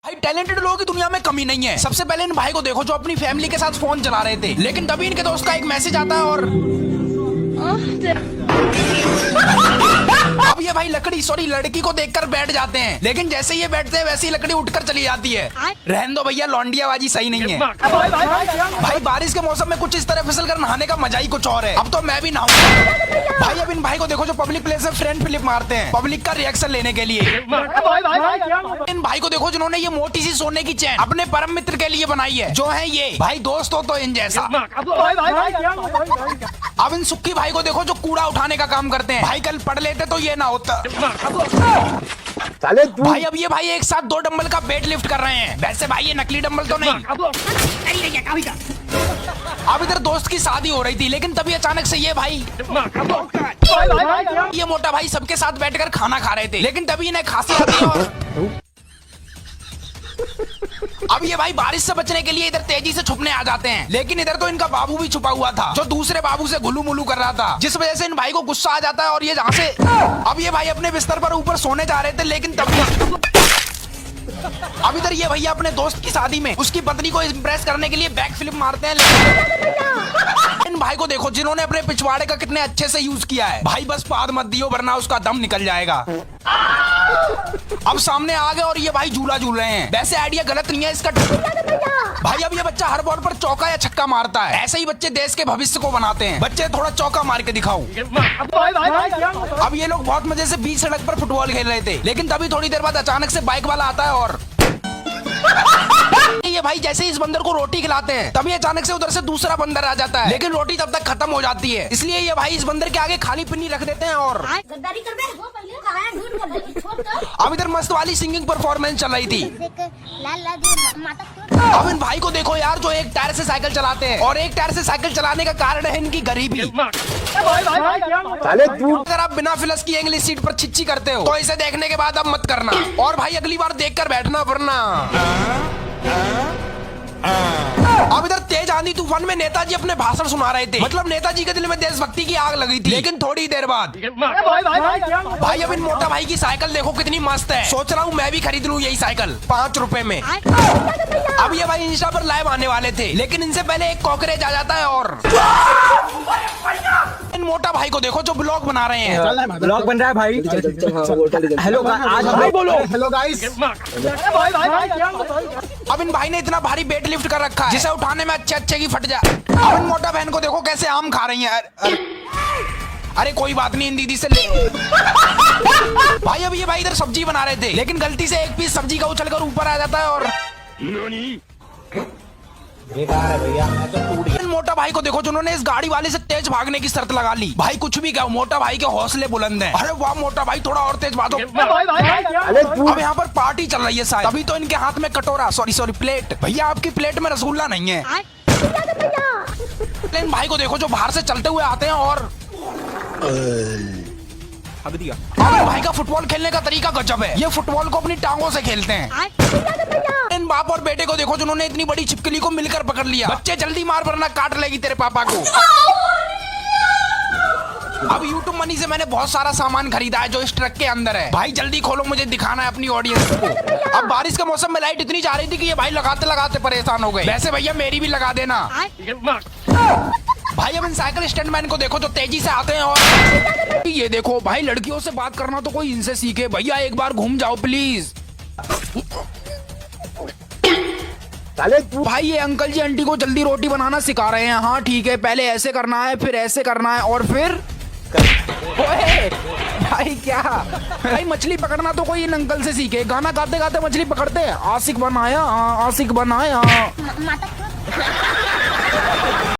भाई टैलेंटेड लोगों की दुनिया में कमी नहीं है। सबसे पहले इन भाई को देखो जो अपनी फैमिली के साथ फोन चला रहे थे, लेकिन तभी इनके दोस्त का एक मैसेज आता है और अब ये भाई लड़की को देखकर बैठ जाते हैं, लेकिन जैसे ये बैठते हैं वैसे ही लकड़ी उठकर चली जाती है। रहने दो भैया, लौंडियाबाजी सही नहीं है। भाई बारिश के मौसम में कुछ इस तरह फिसल कर नहाने का मजा ही कुछ और है। अब तो मैं भी नहाऊंगा। भाई अब इन भाई को देखो जो पब्लिक प्लेस में फ्रंट फ्लिप मारते हैं पब्लिक का रिएक्शन लेने के लिए। इन भाई को देखो जिन्होंने ये मोटी सी सोने की चैन अपने परम मित्र के लिए बनाई है, जो है ये भाई दोस्त हो तो इन जैसा। अब इन सुक्की भाई को देखो जो कूड़ा उठाने का काम करते हैं। भाई कल पढ़ लेते तो ये ना होता। भाई अब ये भाई एक साथ 2 डंबल का वेट लिफ्ट कर रहे हैं। वैसे भाई ये नकली डंबल तो नहीं। अब इधर दोस्त की शादी हो रही थी, लेकिन तभी अचानक से ये भाई ये मोटा भाई सबके साथ बैठकर खाना खा रहे थे, लेकिन तभी इन्हें खांसी आती है और अब ये भाई बारिश से बचने के लिए इधर तेजी से छुपने आ जाते हैं, लेकिन इधर तो इनका बाबू भी छुपा हुआ था जो दूसरे बाबू से गुलू मुलू कर रहा था, जिस वजह से इन भाई को गुस्सा आ जाता है और ये जहाँ से अब ये भाई अपने बिस्तर पर ऊपर सोने जा रहे थे, लेकिन तब अब इधर ये भैया अपने दोस्त की शादी में उसकी पत्नी को इम्प्रेस करने के लिए बैक फ्लिप मारते हैं। इन भाई को देखो जिन्होंने अपने पिछवाड़े का कितने अच्छे से यूज किया है। भाई बस पाद मत दियो वरना उसका दम निकल जाएगा। अब सामने आ गए और ये भाई झूला झूल रहे हैं। वैसे आइडिया गलत नहीं है इसका। भाई अब ये बच्चा हर बॉल पर चौका या छक्का मारता है। ऐसे ही बच्चे देश के भविष्य को बनाते हैं। बच्चे थोड़ा चौका मार के दिखाओ। अब ये लोग बहुत मजे से बीच सड़क पर फुटबॉल खेल रहे थे, लेकिन तभी थोड़ी देर बाद अचानक से बाइक वाला आता है और ये भाई जैसे ही इस बंदर को रोटी खिलाते हैं तभी अचानक से उधर से दूसरा बंदर आ जाता है, लेकिन रोटी तब तक खत्म हो जाती है। इसलिए ये भाई इस बंदर के आगे खाली पिन्नी रख देते हैं और अब इधर मस्त वाली सिंगिंग परफॉर्मेंस चल रही थी। अब इन भाई को देखो यार जो एक टायर से साइकिल चलाते हैं, और एक टायर से साइकिल चलाने का कारण है इनकी गरीबी। अगर आप बिना फिलस की इंग्लिश सीट पर छिच्ची करते हो तो इसे देखने के बाद अब मत करना, और भाई अगली बार देखकर बैठना वरना। अब इधर तेज आंधी तूफान में नेताजी अपने भाषण सुना रहे थे, मतलब नेताजी के दिल में देशभक्ति की आग लगी थी, लेकिन थोड़ी देर बाद भाई अब इन मोटा भाई की साइकिल देखो कितनी मस्त है। सोच रहा हूँ मैं भी खरीद लूँ यही साइकिल 5 रुपए में। अब ये भाई इंस्टा पर लाइव आने वाले थे, लेकिन इनसे पहले एक कॉकरेज आ जाता है और इन मोटा भाई को देखो जो ब्लॉग बना रहे हैं। ब्लॉग बन रहा है भाई। हेलो आज भाई बोलो हेलो गाइस। अब इन भाई ने इतना भारी वेट लिफ्ट कर रखा है जिसे उठाने में अच्छे की फट जाए। अब इन मोटा बहन को देखो कैसे आम खा रही है। अरे कोई बात नहीं, इन दीदी से ले। भाई अब ये भाई इधर सब्जी बना रहे थे, लेकिन गलती से एक पीस सब्जी का उछलकर ऊपर आ जाता है और इन मोटा भाई को देखो जिन्होंने इस गाड़ी वाले से तेज भागने की शर्त लगा ली। भाई कुछ भी कहो मोटा भाई के हौसले बुलंद हैं। अरे वाह मोटा भाई थोड़ा और तेज भागो। अब यहाँ पर पार्टी चल रही है शायद, तभी तो इनके हाथ में कटोरा सॉरी प्लेट। भैया आपकी प्लेट में रसगुल्ला नहीं है। इन भाई को देखो जो बाहर से चलते हुए आते हैं और भाई का फुटबॉल खेलने का तरीका गजब है। ये फुटबॉल को अपनी टांगों से खेलते हैं। इन बाप और बेटे को देखो जिन्होंने इतनी बड़ी छिपकली को मिलकर पकड़ लिया। बच्चे जल्दी मार वरना काट लेगी तेरे पापा को। अब YouTube मनी से मैंने बहुत सारा सामान खरीदा है जो इस ट्रक के अंदर है। भाई जल्दी खोलो, मुझे दिखाना है अपनी ऑडियंस को। अब बारिश के मौसम में लाइट इतनी जा रही थी कि ये भाई लगाते लगाते परेशान हो गए। वैसे भैया मेरी भी लगा देना। भाई अब इन साइकिल स्टैंडमैन को देखो जो तेजी से आते हैं और ये देखो भाई लड़कियों से बात करना तो कोई इनसे सीखे। भैया एक बार घूम जाओ प्लीज। भाई ये अंकल जी आंटी को जल्दी रोटी बनाना सिखा रहे हैं। हाँ ठीक है, पहले ऐसे करना है फिर ऐसे करना है और फिर ओए भाई क्या भाई मछली पकड़ना तो कोई इन अंकल से सीखे। गाना गाते गाते मछली पकड़ते हैं। आशिक बनाया आशिक बनाया।